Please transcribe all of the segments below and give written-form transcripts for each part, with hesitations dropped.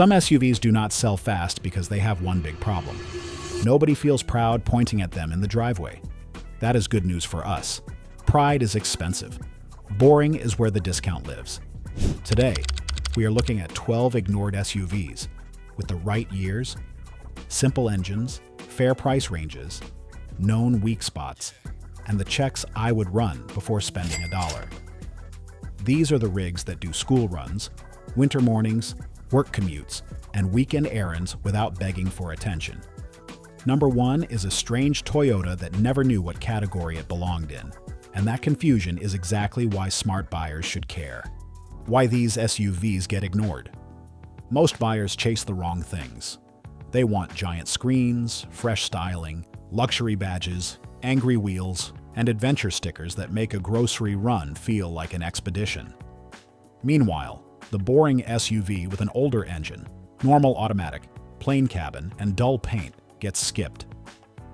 Some SUVs do not sell fast because they have one big problem. Nobody feels proud pointing at them in the driveway. That is good news for us. Pride is expensive. Boring is where the discount lives. Today, we are looking at 12 ignored SUVs with the right years, simple engines, fair price ranges, known weak spots, and the checks I would run before spending $1. These are the rigs that do school runs, winter mornings, work commutes, and weekend errands without begging for attention. Number 1 is a strange Toyota that never knew what category it belonged in, and that confusion is exactly why smart buyers should care. Why these SUVs get ignored. Most buyers chase the wrong things. They want giant screens, fresh styling, luxury badges, angry wheels, and adventure stickers that make a grocery run feel like an expedition. Meanwhile, the boring SUV with an older engine, normal automatic, plain cabin, and dull paint gets skipped.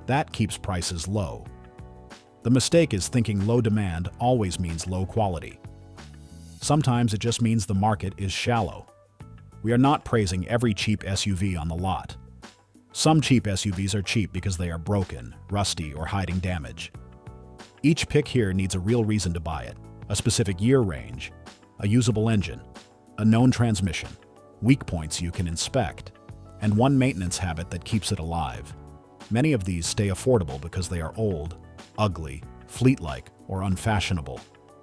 That keeps prices low. The mistake is thinking low demand always means low quality. Sometimes it just means the market is shallow. We are not praising every cheap SUV on the lot. Some cheap SUVs are cheap because they are broken, rusty, or hiding damage. Each pick here needs a real reason to buy it, a specific year range, a usable engine, a known transmission, weak points you can inspect, and one maintenance habit that keeps it alive. Many of these stay affordable because they are old, ugly, fleet-like, or unfashionable,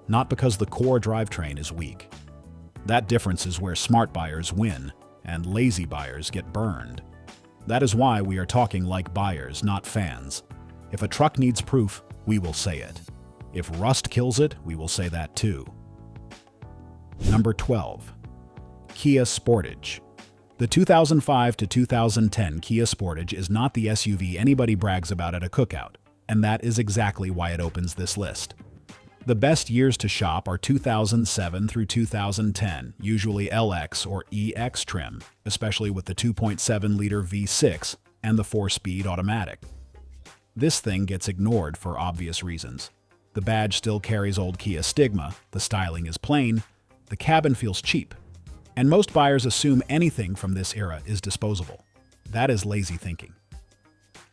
not because the core drivetrain is weak. That difference is where smart buyers win and lazy buyers get burned. That is why we are talking like buyers, not fans. If a truck needs proof, we will say it. If rust kills it, we will say that too. Number 12. Kia Sportage. The 2005 to 2010 Kia Sportage is not the SUV anybody brags about at a cookout, and that is exactly why it opens this list. The best years to shop are 2007 through 2010, usually LX or EX trim, especially with the 2.7-liter V6 and the 4-speed automatic. This thing gets ignored for obvious reasons. The badge still carries old Kia stigma, the styling is plain, the cabin feels cheap, and most buyers assume anything from this era is disposable. That is lazy thinking.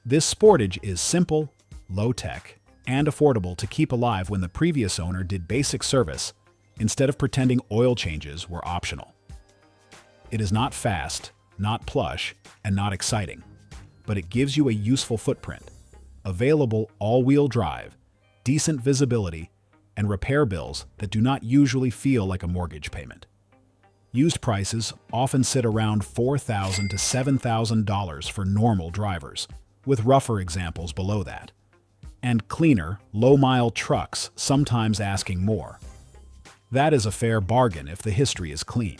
This Sportage is simple, low-tech, and affordable to keep alive when the previous owner did basic service instead of pretending oil changes were optional. It is not fast, not plush, and not exciting, but it gives you a useful footprint, available all-wheel drive, decent visibility, and repair bills that do not usually feel like a mortgage payment. Used prices often sit around $4,000 to $7,000 for normal drivers, with rougher examples below that. And cleaner, low-mile trucks sometimes asking more. That is a fair bargain if the history is clean.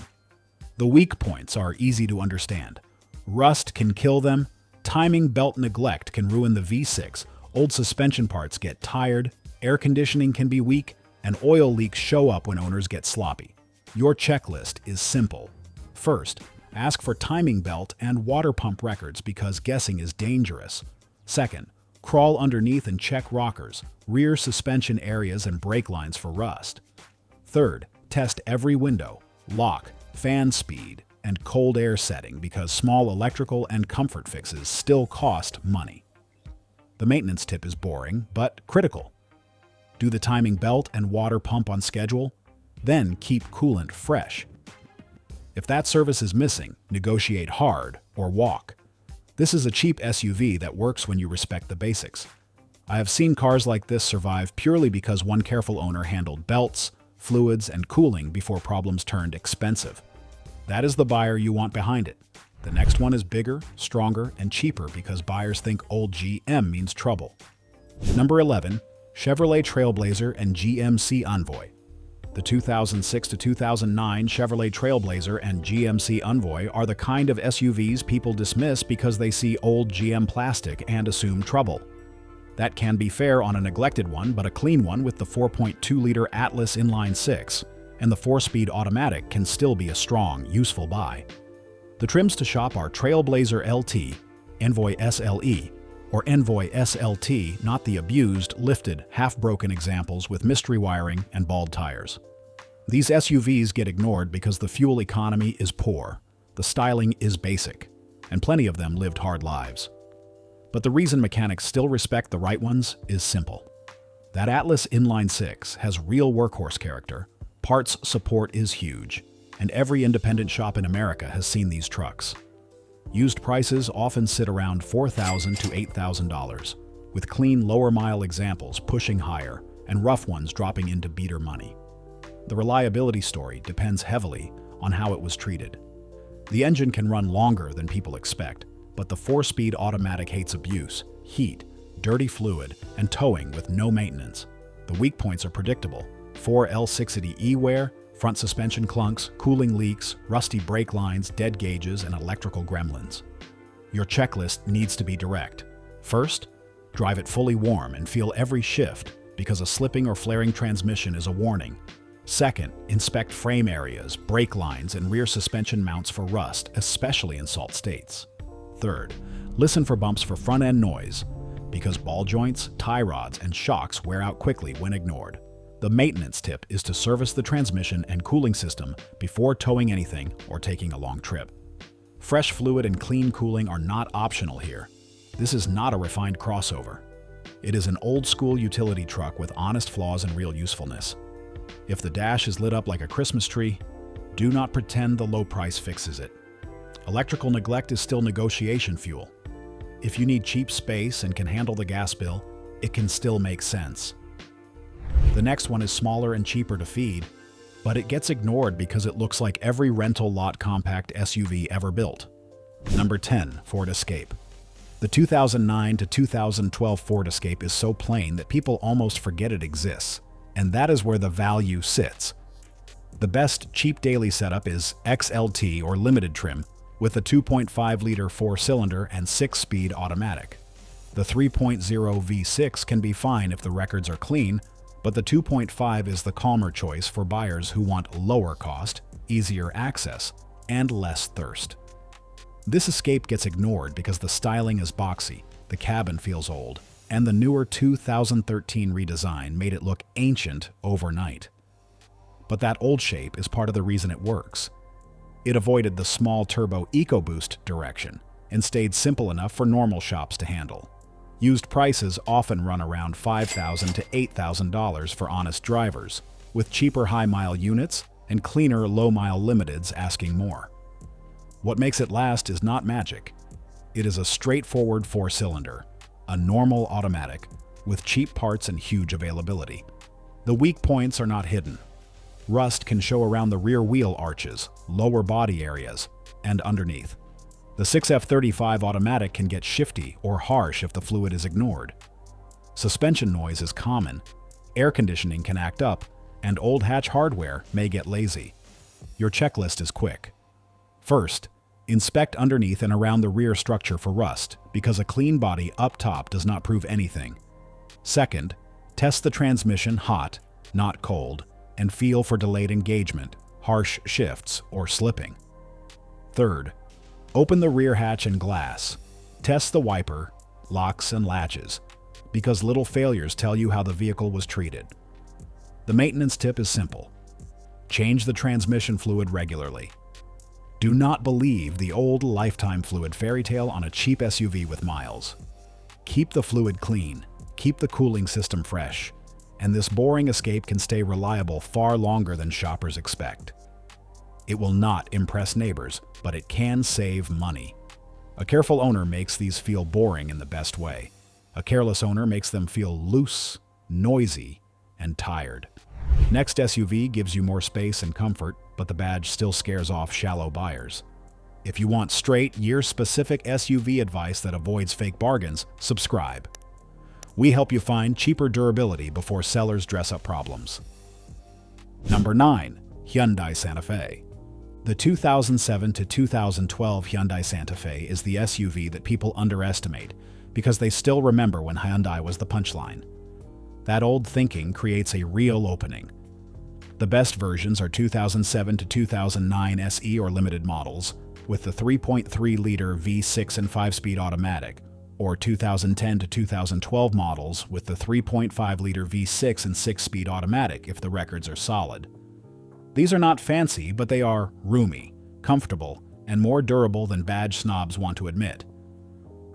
The weak points are easy to understand. Rust can kill them, timing belt neglect can ruin the V6, old suspension parts get tired, air conditioning can be weak, and oil leaks show up when owners get sloppy. Your checklist is simple. First, ask for timing belt and water pump records because guessing is dangerous. Second, crawl underneath and check rockers, rear suspension areas, and brake lines for rust. Third, test every window, lock, fan speed, and cold air setting because small electrical and comfort fixes still cost money. The maintenance tip is boring, but critical. Do the timing belt and water pump on schedule, then keep coolant fresh. If that service is missing, negotiate hard or walk. This is a cheap SUV that works when you respect the basics. I have seen cars like this survive purely because one careful owner handled belts, fluids, and cooling before problems turned expensive. That is the buyer you want behind it. The next one is bigger, stronger, and cheaper because buyers think old GM means trouble. Number 11. Chevrolet Trailblazer and GMC Envoy. The 2006 to 2009 Chevrolet Trailblazer and GMC Envoy are the kind of SUVs people dismiss because they see old GM plastic and assume trouble. That can be fair on a neglected one, but a clean one with the 4.2-liter Atlas inline-six and the 4-speed automatic can still be a strong, useful buy. The trims to shop are Trailblazer LT, Envoy SLE, or Envoy SLT, not the abused, lifted, half-broken examples with mystery wiring and bald tires. These SUVs get ignored because the fuel economy is poor, the The styling is basic, and plenty of them lived hard lives. But the reason mechanics still respect the right ones is simple. That Atlas inline-six has real workhorse character, parts support is huge, and every independent shop in America has seen these trucks. Used prices often sit around $4,000 to $8,000, with clean lower-mile examples pushing higher and rough ones dropping into beater money. The reliability story depends heavily on how it was treated. The engine can run longer than people expect, but the 4-speed automatic hates abuse, heat, dirty fluid, and towing with no maintenance. The weak points are predictable: 4 L680E wear, front suspension clunks, cooling leaks, rusty brake lines, dead gauges, and electrical gremlins. Your checklist needs to be direct. First, drive it fully warm and feel every shift, because a slipping or flaring transmission is a warning. Second, inspect frame areas, brake lines, and rear suspension mounts for rust, especially in salt states. Third, listen for bumps for front-end noise, because ball joints, tie rods, and shocks wear out quickly when ignored. The maintenance tip is to service the transmission and cooling system before towing anything or taking a long trip. Fresh fluid and clean cooling are not optional here. This is not a refined crossover. It is an old-school utility truck with honest flaws and real usefulness. If the dash is lit up like a Christmas tree, do not pretend the low price fixes it. Electrical neglect is still negotiation fuel. If you need cheap space and can handle the gas bill, it can still make sense. The next one is smaller and cheaper to feed, but it gets ignored because it looks like every rental lot compact SUV ever built. Number 10, Ford Escape. The 2009 to 2012 Ford Escape is so plain that people almost forget it exists, and that is where the value sits. The best cheap daily setup is XLT or limited trim with a 2.5-liter 4-cylinder and 6-speed automatic. The 3.0 V6 can be fine if the records are clean, but the 2.5 is the calmer choice for buyers who want lower cost, easier access, and less thirst. This Escape gets ignored because the styling is boxy, the cabin feels old, and the newer 2013 redesign made it look ancient overnight. But that old shape is part of the reason it works. It avoided the small turbo EcoBoost direction and stayed simple enough for normal shops to handle. Used prices often run around $5,000 to $8,000 for honest drivers, with cheaper high-mile units and cleaner low-mile limiteds asking more. What makes it last is not magic. It is a straightforward 4-cylinder, a normal automatic, with cheap parts and huge availability. The weak points are not hidden. Rust can show around the rear wheel arches, lower body areas, and underneath. The 6F35 automatic can get shifty or harsh if the fluid is ignored. Suspension noise is common, air conditioning can act up, and old hatch hardware may get lazy. Your checklist is quick. First, inspect underneath and around the rear structure for rust, because a clean body up top does not prove anything. Second, test the transmission hot, not cold, and feel for delayed engagement, harsh shifts, or slipping. Third, open the rear hatch and glass. Test the wiper, locks, and latches, because little failures tell you how the vehicle was treated. The maintenance tip is simple. Change the transmission fluid regularly. Do not believe the old lifetime fluid fairy tale on a cheap SUV with miles. Keep the fluid clean, keep the cooling system fresh, and this boring Escape can stay reliable far longer than shoppers expect. It will not impress neighbors, but it can save money. A careful owner makes these feel boring in the best way. A careless owner makes them feel loose, noisy, and tired. Next SUV gives you more space and comfort, but the badge still scares off shallow buyers. If you want straight, year-specific SUV advice that avoids fake bargains, subscribe. We help you find cheaper durability before sellers dress up problems. Number 9. Hyundai Santa Fe. The 2007 to 2012 Hyundai Santa Fe is the SUV that people underestimate because they still remember when Hyundai was the punchline. That old thinking creates a real opening. The best versions are 2007 to 2009 SE or limited models with the 3.3-liter V6 and 5-speed automatic, or 2010 to 2012 models with the 3.5-liter V6 and 6-speed automatic if the records are solid. These are not fancy, but they are roomy, comfortable, and more durable than badge snobs want to admit.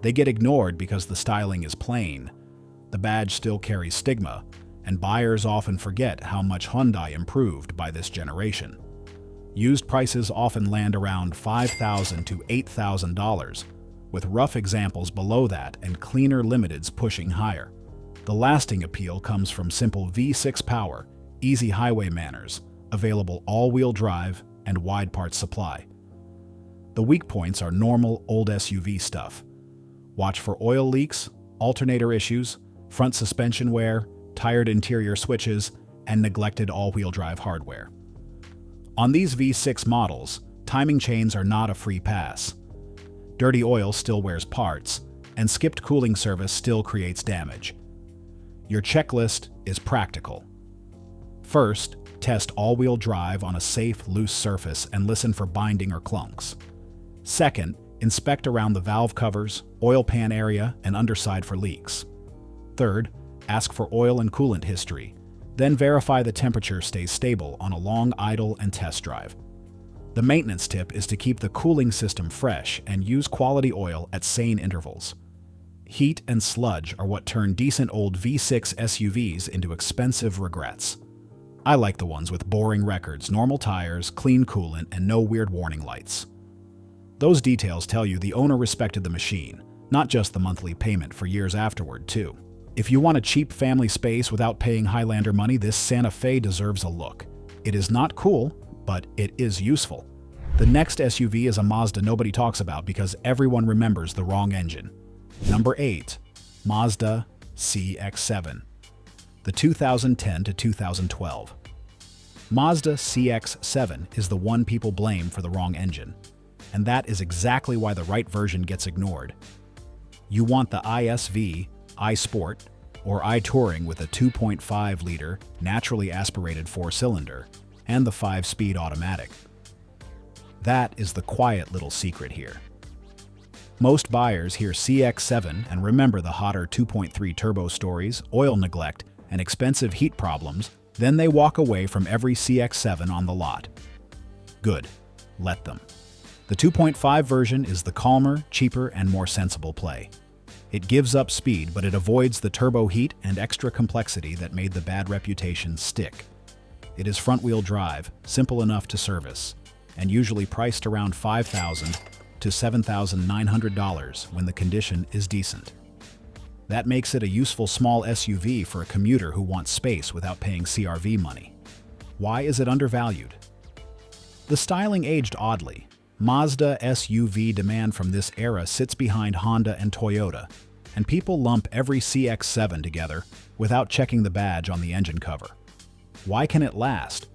They get ignored because the styling is plain. The badge still carries stigma, and buyers often forget how much Hyundai improved by this generation. Used prices often land around $5,000 to $8,000, with rough examples below that and cleaner limiteds pushing higher. The lasting appeal comes from simple V6 power, easy highway manners, available all-wheel drive, and wide parts supply. The weak points are normal old SUV stuff. Watch for oil leaks, alternator issues, front suspension wear, tired interior switches, and neglected all-wheel drive hardware. On these V6 models, timing chains are not a free pass. Dirty oil still wears parts, and skipped cooling service still creates damage. Your checklist is practical. First, test all-wheel drive on a safe, loose surface and listen for binding or clunks. Second, inspect around the valve covers, oil pan area, and underside for leaks. Third, ask for oil and coolant history. Then verify the temperature stays stable on a long idle and test drive. The maintenance tip is to keep the cooling system fresh and use quality oil at sane intervals. Heat and sludge are what turn decent old V6 SUVs into expensive regrets. I like the ones with boring records, normal tires, clean coolant, and no weird warning lights. Those details tell you the owner respected the machine, not just the monthly payment for years afterward, too. If you want a cheap family space without paying Highlander money, this Santa Fe deserves a look. It is not cool, but it is useful. The next SUV is a Mazda nobody talks about because everyone remembers the wrong engine. Number 8. Mazda CX-7. The 2010 to 2012. Mazda CX-7 is the one people blame for the wrong engine, and that is exactly why the right version gets ignored. You want the ISV, iSport, or iTouring with a 2.5-liter, naturally aspirated 4-cylinder, and the 5-speed automatic. That is the quiet little secret here. Most buyers hear CX-7 and remember the hotter 2.3 turbo stories, oil neglect, and expensive heat problems, then they walk away from every CX-7 on the lot. Good. Let them. The 2.5 version is the calmer, cheaper, and more sensible play. It gives up speed, but it avoids the turbo heat and extra complexity that made the bad reputation stick. It is front-wheel drive, simple enough to service, and usually priced around $5,000 to $7,900 when the condition is decent. That makes it a useful small SUV for a commuter who wants space without paying CRV money. Why is it undervalued? The styling aged oddly. Mazda SUV demand from this era sits behind Honda and Toyota, and people lump every CX-7 together without checking the badge on the engine cover. Why can it last?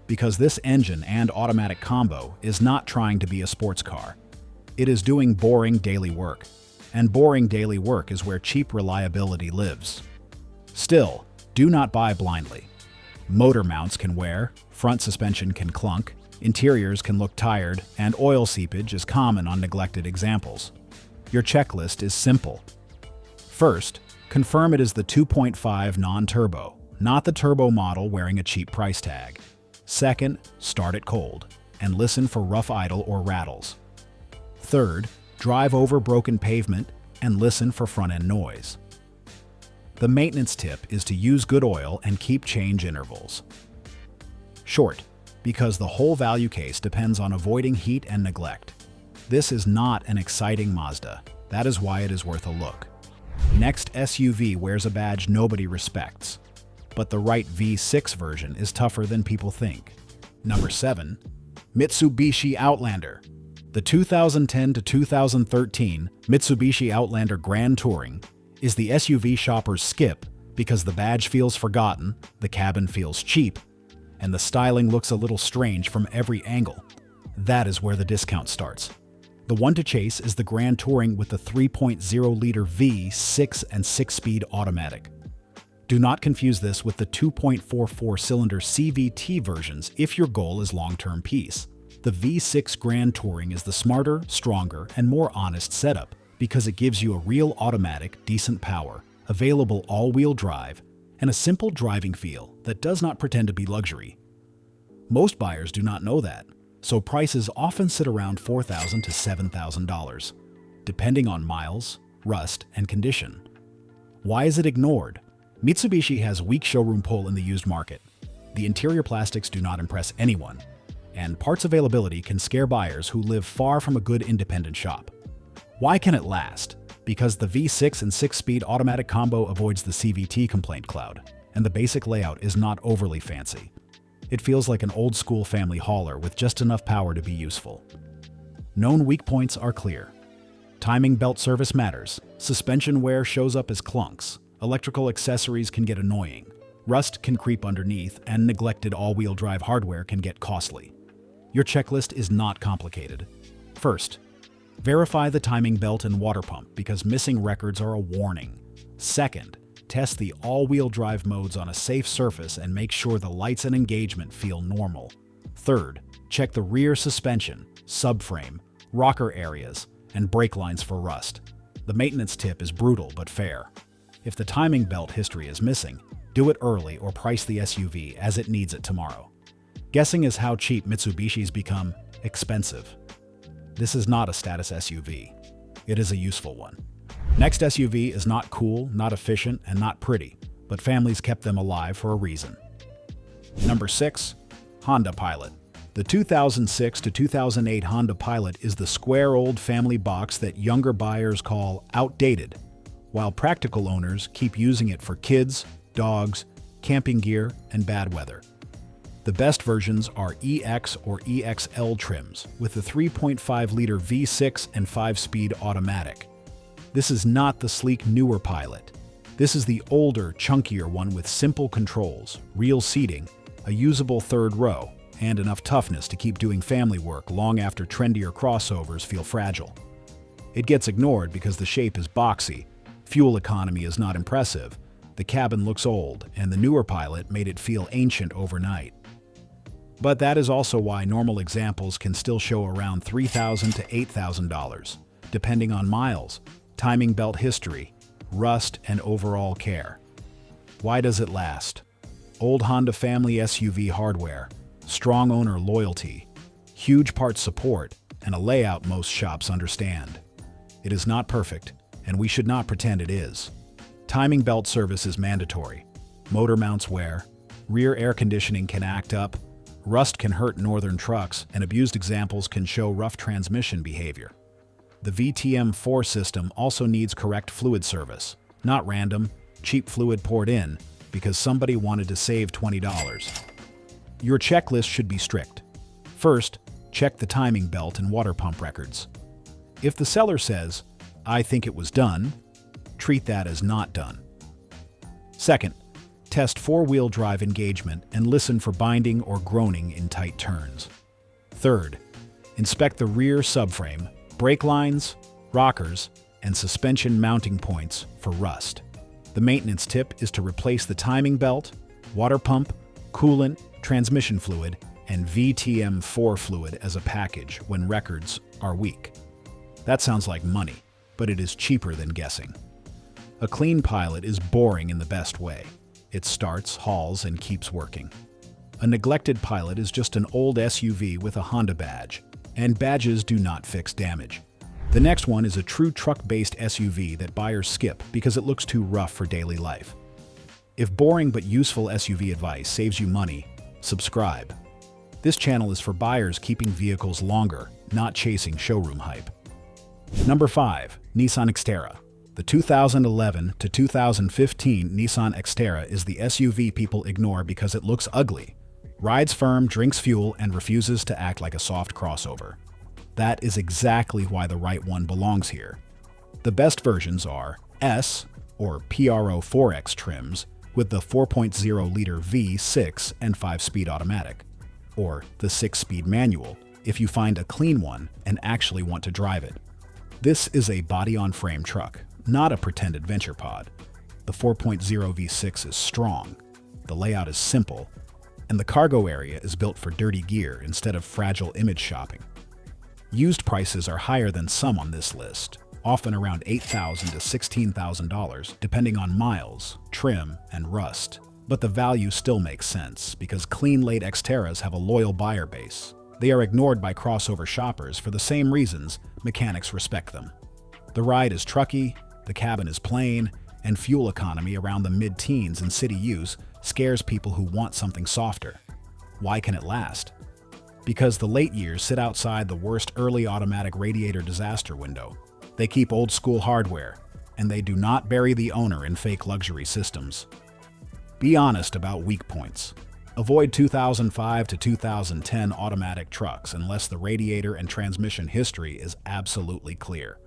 Because this engine and automatic combo is not trying to be a sports car. It is doing boring daily work, and boring daily work is where cheap reliability lives. Still, do not buy blindly. Motor mounts can wear, front suspension can clunk, interiors can look tired, and oil seepage is common on neglected examples. Your checklist is simple. First, confirm it is the 2.5 non-turbo, not the turbo model wearing a cheap price tag. Second, start it cold, and listen for rough idle or rattles. Third, drive over broken pavement and listen for front-end noise. The maintenance tip is to use good oil and keep change intervals. Short, because the whole value case depends on avoiding heat and neglect. This is not an exciting Mazda. That is why it is worth a look. Next SUV wears a badge nobody respects, but the right V6 version is tougher than people think. Number 7. Mitsubishi Outlander. The 2010 to 2013 Mitsubishi Outlander Grand Touring is the SUV shopper's skip because the badge feels forgotten, the cabin feels cheap, and the styling looks a little strange from every angle. That is where the discount starts. The one to chase is the Grand Touring with the 3.0-liter V6 and 6-speed automatic. Do not confuse this with the 2.44-cylinder CVT versions if your goal is long-term peace. The V6 Grand Touring is the smarter, stronger, and more honest setup because it gives you a real automatic, decent power, available all-wheel drive, and a simple driving feel that does not pretend to be luxury. Most buyers do not know that, so prices often sit around $4,000 to $7,000, depending on miles, rust, and condition. Why is it ignored? Mitsubishi has weak showroom pull in the used market. The interior plastics do not impress anyone, and parts availability can scare buyers who live far from a good independent shop. Why can it last? Because the V6 and 6-speed automatic combo avoids the CVT complaint cloud, and the basic layout is not overly fancy. It feels like an old-school family hauler with just enough power to be useful. Known weak points are clear. Timing belt service matters. Suspension wear shows up as clunks. Electrical accessories can get annoying. Rust can creep underneath, and neglected all-wheel drive hardware can get costly. Your checklist is not complicated. First, verify the timing belt and water pump because missing records are a warning. Second, test the all-wheel drive modes on a safe surface and make sure the lights and engagement feel normal. Third, check the rear suspension, subframe, rocker areas, and brake lines for rust. The maintenance tip is brutal but fair. If the timing belt history is missing, do it early or price the SUV as it needs it tomorrow. Guessing is how cheap Mitsubishi's become expensive. This is not a status SUV. It is a useful one. Next SUV is not cool, not efficient, and not pretty, but families kept them alive for a reason. Number 6. Honda Pilot. The 2006 to 2008 Honda Pilot is the square old family box that younger buyers call outdated, while practical owners keep using it for kids, dogs, camping gear, and bad weather. The best versions are EX or EXL trims with the 3.5-liter V6 and 5-speed automatic. This is not the sleek newer Pilot. This is the older, chunkier one with simple controls, real seating, a usable third row, and enough toughness to keep doing family work long after trendier crossovers feel fragile. It gets ignored because the shape is boxy, fuel economy is not impressive, the cabin looks old, and the newer Pilot made it feel ancient overnight. But that is also why normal examples can still show around $3,000 to $8,000, depending on miles, timing belt history, rust, and overall care. Why does it last? Old Honda family SUV hardware, strong owner loyalty, huge parts support, and a layout most shops understand. It is not perfect, and we should not pretend it is. Timing belt service is mandatory. Motor mounts wear, rear air conditioning can act up, rust can hurt northern trucks, and abused examples can show rough transmission behavior. The VTM4 system also needs correct fluid service, not random, cheap fluid poured in because somebody wanted to save $20. Your checklist should be strict. First, check the timing belt and water pump records. If the seller says, "I think it was done," treat that as not done. Second, test four-wheel drive engagement and listen for binding or groaning in tight turns. Third, inspect the rear subframe, brake lines, rockers, and suspension mounting points for rust. The maintenance tip is to replace the timing belt, water pump, coolant, transmission fluid, and VTM4 fluid as a package when records are weak. That sounds like money, but it is cheaper than guessing. A clean Pilot is boring in the best way. It starts, hauls, and keeps working. A neglected Pilot is just an old SUV with a Honda badge, and badges do not fix damage. The next one is a true truck-based SUV that buyers skip because it looks too rough for daily life. If boring but useful SUV advice saves you money, subscribe. This channel is for buyers keeping vehicles longer, not chasing showroom hype. Number 5. Nissan Xterra. The 2011 to 2015 Nissan Xterra is the SUV people ignore because it looks ugly, rides firm, drinks fuel, and refuses to act like a soft crossover. That is exactly why the right one belongs here. The best versions are S or PRO4X trims with the 4.0-liter V6 and 5-speed automatic, or the 6-speed manual if you find a clean one and actually want to drive it. This is a body-on-frame truck, not a pretend adventure pod. The 4.0 V6 is strong, the layout is simple, and the cargo area is built for dirty gear instead of fragile image shopping. Used prices are higher than some on this list, often around $8,000 to $16,000 depending on miles, trim, and rust. But the value still makes sense because clean late Xterras have a loyal buyer base. They are ignored by crossover shoppers for the same reasons mechanics respect them. The ride is trucky, the cabin is plain, and fuel economy around the mid-teens in city use scares people who want something softer. Why can it last? Because the late years sit outside the worst early automatic radiator disaster window. They keep old-school hardware, and they do not bury the owner in fake luxury systems. Be honest about weak points. Avoid 2005 to 2010 automatic trucks unless the radiator and transmission history is absolutely clear.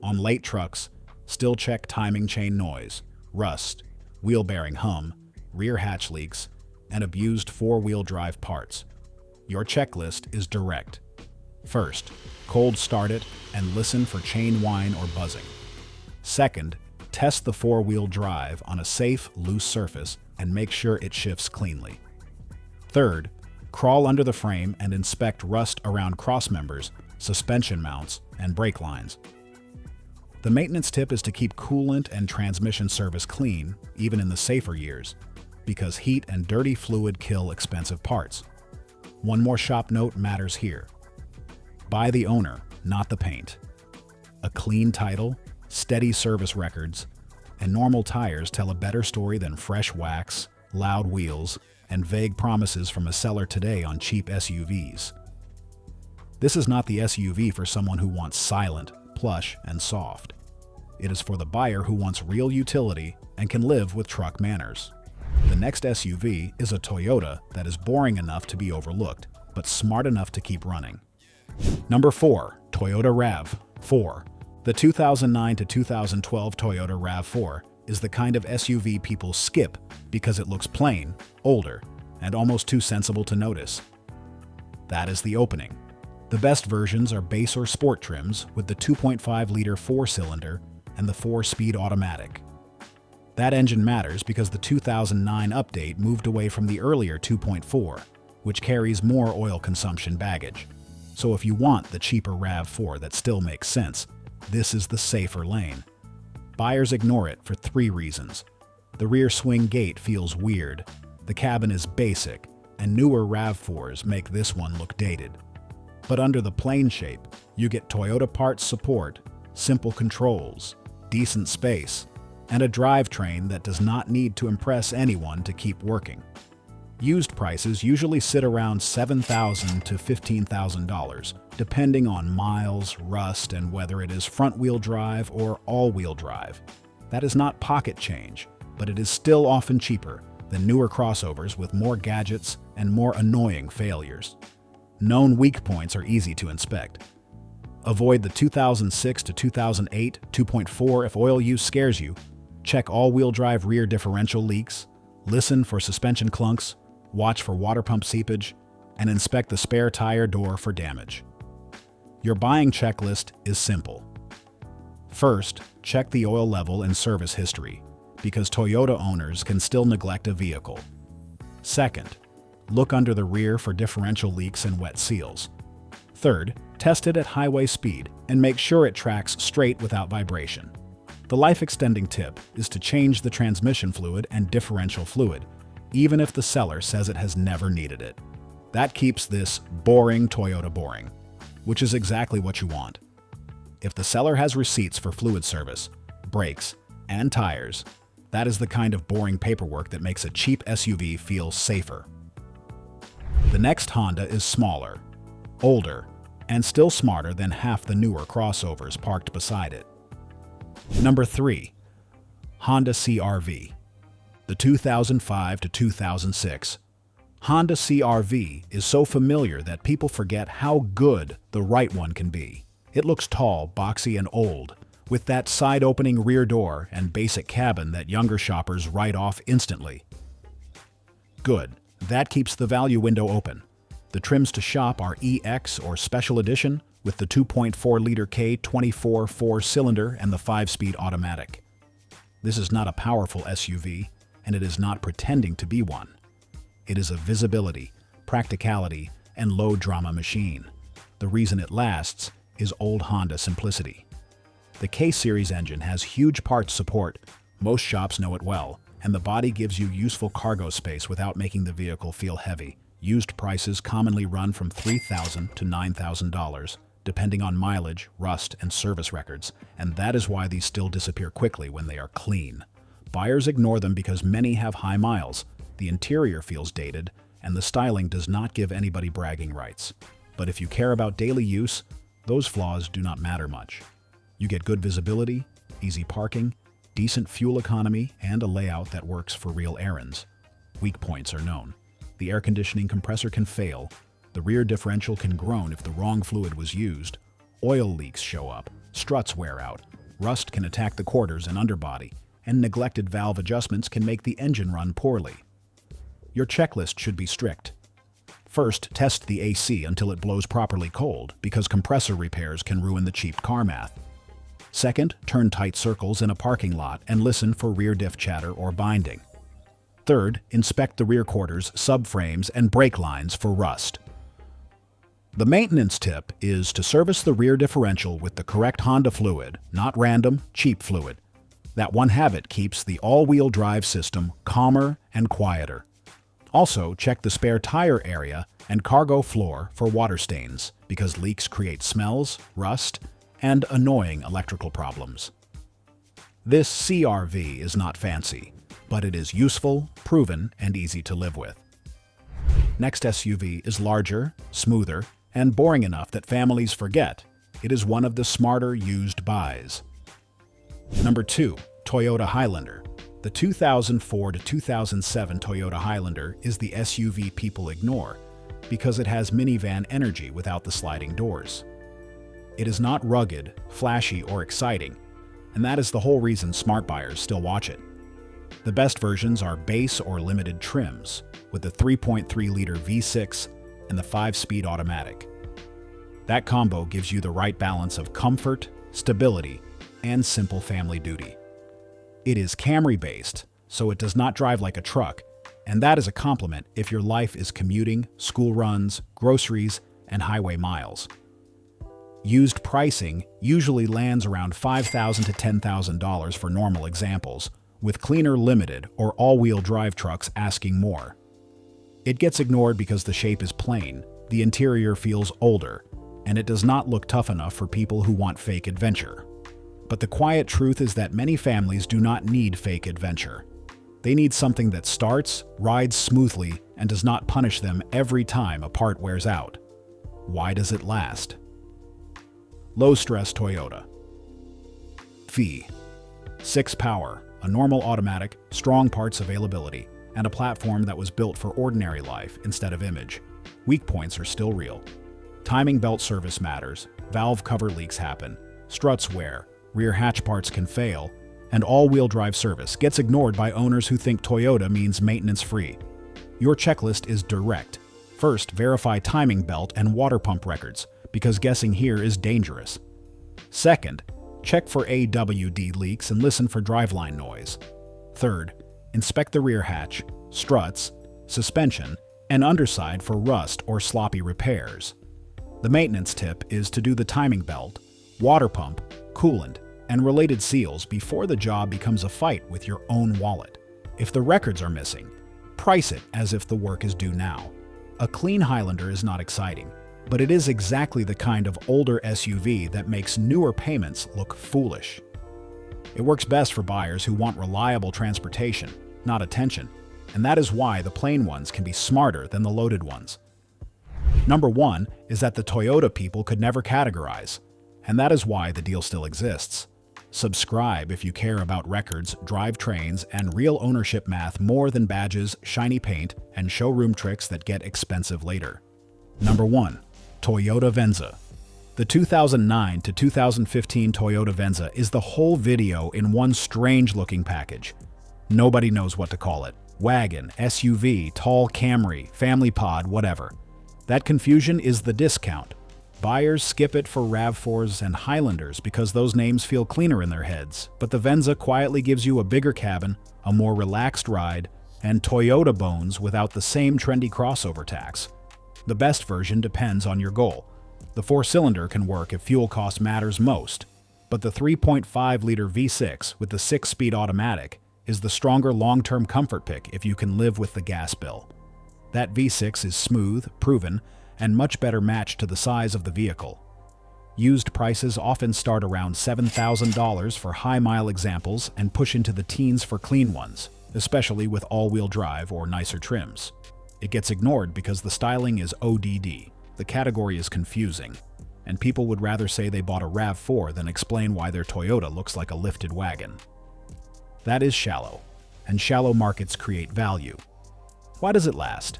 On late trucks, still check timing chain noise, rust, wheel bearing hum, rear hatch leaks, and abused four-wheel drive parts. Your checklist is direct. First, cold start it and listen for chain whine or buzzing. Second, test the four-wheel drive on a safe, loose surface and make sure it shifts cleanly. Third, crawl under the frame and inspect rust around crossmembers, suspension mounts, and brake lines. The maintenance tip is to keep coolant and transmission service clean, even in the safer years, because heat and dirty fluid kill expensive parts. One more shop note matters here. Buy the owner, not the paint. A clean title, steady service records, and normal tires tell a better story than fresh wax, loud wheels, and vague promises from a seller today on cheap SUVs. This is not the SUV for someone who wants silent, plush, and soft. It is for the buyer who wants real utility and can live with truck manners. The next SUV is a Toyota that is boring enough to be overlooked, but smart enough to keep running. Number 4. Toyota RAV4. The 2009 to 2012 Toyota RAV4 is the kind of SUV people skip because it looks plain, older, and almost too sensible to notice. That is the opening. The best versions are base or sport trims with the 2.5-liter four-cylinder and the 4-speed automatic. That engine matters because the 2009 update moved away from the earlier 2.4, which carries more oil consumption baggage. So if you want the cheaper RAV4 that still makes sense, this is the safer lane. Buyers ignore it for 3 reasons. The rear swing gate feels weird, the cabin is basic, and newer RAV4s make this one look dated. But under the plain shape, you get Toyota parts support, simple controls, decent space, and a drivetrain that does not need to impress anyone to keep working. Used prices usually sit around $7,000 to $15,000, depending on miles, rust, and whether it is front-wheel drive or all-wheel drive. That is not pocket change, but it is still often cheaper than newer crossovers with more gadgets and more annoying failures. Known weak points are easy to inspect. Avoid the 2006 to 2008 2.4 if oil use scares you. Check all-wheel drive rear differential leaks, listen for suspension clunks, watch for water pump seepage, and inspect the spare tire door for damage. Your buying checklist is simple. First, check the oil level and service history, because Toyota owners can still neglect a vehicle. Second, look under the rear for differential leaks and wet seals. Third, test it at highway speed and make sure it tracks straight without vibration. The life-extending tip is to change the transmission fluid and differential fluid, even if the seller says it has never needed it. That keeps this boring Toyota boring, which is exactly what you want. If the seller has receipts for fluid service, brakes, and tires, that is the kind of boring paperwork that makes a cheap SUV feel safer. The next Honda is smaller, older, and still smarter than half the newer crossovers parked beside it. Number 3. Honda CR-V. The 2005 to 2006 Honda CR-V is so familiar that people forget how good the right one can be. It looks tall, boxy, and old, with that side-opening rear door and basic cabin that younger shoppers write off instantly. Good. That keeps the value window open. The trims to shop are EX or Special Edition with the 2.4-liter K24 four-cylinder and the 5-speed automatic. This is not a powerful SUV, and it is not pretending to be one. It is a visibility, practicality, and low-drama machine. The reason it lasts is old Honda simplicity. The K-Series engine has huge parts support, most shops know it well, and the body gives you useful cargo space without making the vehicle feel heavy. Used prices commonly run from $3,000 to $9,000, depending on mileage, rust, and service records, and that is why these still disappear quickly when they are clean. Buyers ignore them because many have high miles, the interior feels dated, and the styling does not give anybody bragging rights. But if you care about daily use, those flaws do not matter much. You get good visibility, easy parking, decent fuel economy, and a layout that works for real errands. Weak points are known. The air conditioning compressor can fail, the rear differential can groan if the wrong fluid was used, oil leaks show up, struts wear out, rust can attack the quarters and underbody, and neglected valve adjustments can make the engine run poorly. Your checklist should be strict. First, test the AC until it blows properly cold, because compressor repairs can ruin the cheap car math. Second, turn tight circles in a parking lot and listen for rear diff chatter or binding. Third, inspect the rear quarters, subframes, and brake lines for rust. The maintenance tip is to service the rear differential with the correct Honda fluid, not random, cheap fluid. That one habit keeps the all-wheel drive system calmer and quieter. Also, check the spare tire area and cargo floor for water stains, because leaks create smells, rust, and annoying electrical problems. This CR-V is not fancy, but it is useful, proven, and easy to live with. Next SUV is larger, smoother, and boring enough that families forget it is one of the smarter used buys. Number 2. Toyota Highlander. The 2004 to 2007 Toyota Highlander is the SUV people ignore because it has minivan energy without the sliding doors. It is not rugged, flashy, or exciting, and that is the whole reason smart buyers still watch it. The best versions are base or limited trims, with the 3.3-liter V6 and the 5-speed automatic. That combo gives you the right balance of comfort, stability, and simple family duty. It is Camry-based, so it does not drive like a truck, and that is a compliment if your life is commuting, school runs, groceries, and highway miles. Used pricing usually lands around $5,000 to $10,000 for normal examples, with cleaner limited or all-wheel drive trucks asking more. It gets ignored because the shape is plain, the interior feels older, and it does not look tough enough for people who want fake adventure. But the quiet truth is that many families do not need fake adventure. They need something that starts, rides smoothly, and does not punish them every time a part wears out. Why does it last? Low-stress Toyota. Fee. 6 power, a normal automatic, strong parts availability, and a platform that was built for ordinary life instead of image. Weak points are still real. Timing belt service matters, valve cover leaks happen, struts wear, rear hatch parts can fail, and all-wheel drive service gets ignored by owners who think Toyota means maintenance-free. Your checklist is direct. First, verify timing belt and water pump records, because guessing here is dangerous. Second, check for AWD leaks and listen for driveline noise. Third, inspect the rear hatch, struts, suspension, and underside for rust or sloppy repairs. The maintenance tip is to do the timing belt, water pump, coolant, and related seals before the job becomes a fight with your own wallet. If the records are missing, price it as if the work is due now. A clean Highlander is not exciting, but it is exactly the kind of older SUV that makes newer payments look foolish. It works best for buyers who want reliable transportation, not attention, and that is why the plain ones can be smarter than the loaded ones. Number 1 is that the Toyota people could never categorize, and that is why the deal still exists. Subscribe if you care about records, drivetrains, and real ownership math more than badges, shiny paint, and showroom tricks that get expensive later. Number 1. Toyota Venza. The 2009 to 2015 Toyota Venza is the whole video in one strange-looking package. Nobody knows what to call it. Wagon, SUV, tall Camry, family pod, whatever. That confusion is the discount. Buyers skip it for RAV4s and Highlanders because those names feel cleaner in their heads, but the Venza quietly gives you a bigger cabin, a more relaxed ride, and Toyota bones without the same trendy crossover tax. The best version depends on your goal. The 4-cylinder can work if fuel cost matters most, but the 3.5-liter V6 with the 6-speed automatic is the stronger long-term comfort pick if you can live with the gas bill. That V6 is smooth, proven, and much better matched to the size of the vehicle. Used prices often start around $7,000 for high-mile examples and push into the teens for clean ones, especially with all-wheel drive or nicer trims. It gets ignored because the styling is ODD. The category is confusing, and people would rather say they bought a RAV4 than explain why their Toyota looks like a lifted wagon. That is shallow, and shallow markets create value. Why does it last?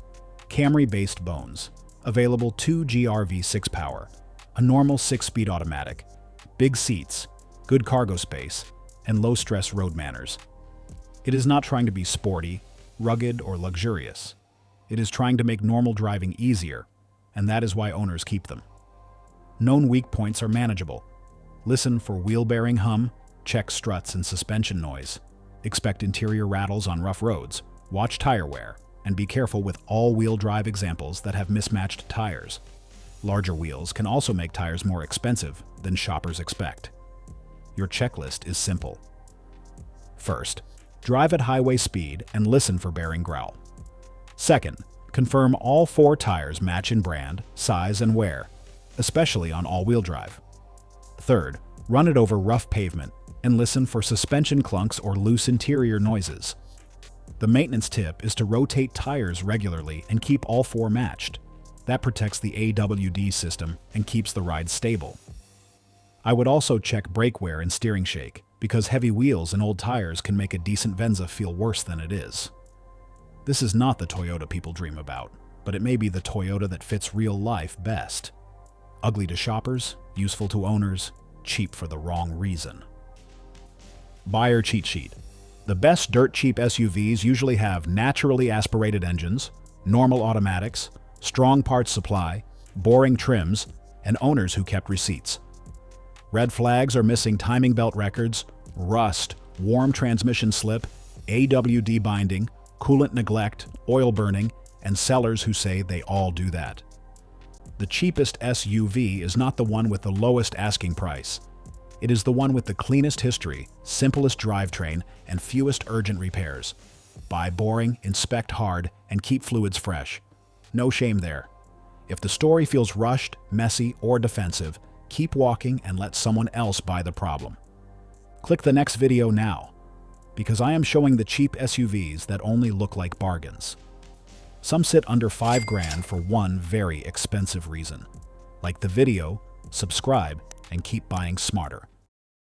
Camry-based bones. Available 2GR V6 power, a normal 6-speed automatic, big seats, good cargo space, and low-stress road manners. It is not trying to be sporty, rugged, or luxurious. It is trying to make normal driving easier, and that is why owners keep them. Known weak points are manageable. Listen for wheel bearing hum, check struts and suspension noise. Expect interior rattles on rough roads. Watch tire wear, and be careful with all-wheel drive examples that have mismatched tires. Larger wheels can also make tires more expensive than shoppers expect. Your checklist is simple. First, drive at highway speed and listen for bearing growl. Second, confirm all 4 tires match in brand, size, and wear, especially on all-wheel drive. Third, run it over rough pavement and listen for suspension clunks or loose interior noises. The maintenance tip is to rotate tires regularly and keep all 4 matched. That protects the AWD system and keeps the ride stable. I would also check brake wear and steering shake, because heavy wheels and old tires can make a decent Venza feel worse than it is. This is not the Toyota people dream about, but it may be the Toyota that fits real life best. Ugly to shoppers, useful to owners, cheap for the wrong reason. Buyer cheat sheet. The best dirt cheap SUVs usually have naturally aspirated engines, normal automatics, strong parts supply, boring trims, and owners who kept receipts. Red flags are missing timing belt records, rust, warm transmission slip, AWD binding, coolant neglect, oil burning, and sellers who say they all do that. The cheapest SUV is not the one with the lowest asking price. It is the one with the cleanest history, simplest drivetrain, and fewest urgent repairs. Buy boring, inspect hard, and keep fluids fresh. No shame there. If the story feels rushed, messy, or defensive, keep walking and let someone else buy the problem. Click the next video now, because I am showing the cheap SUVs that only look like bargains. Some sit under $5,000 for one very expensive reason. Like the video, subscribe, and keep buying smarter.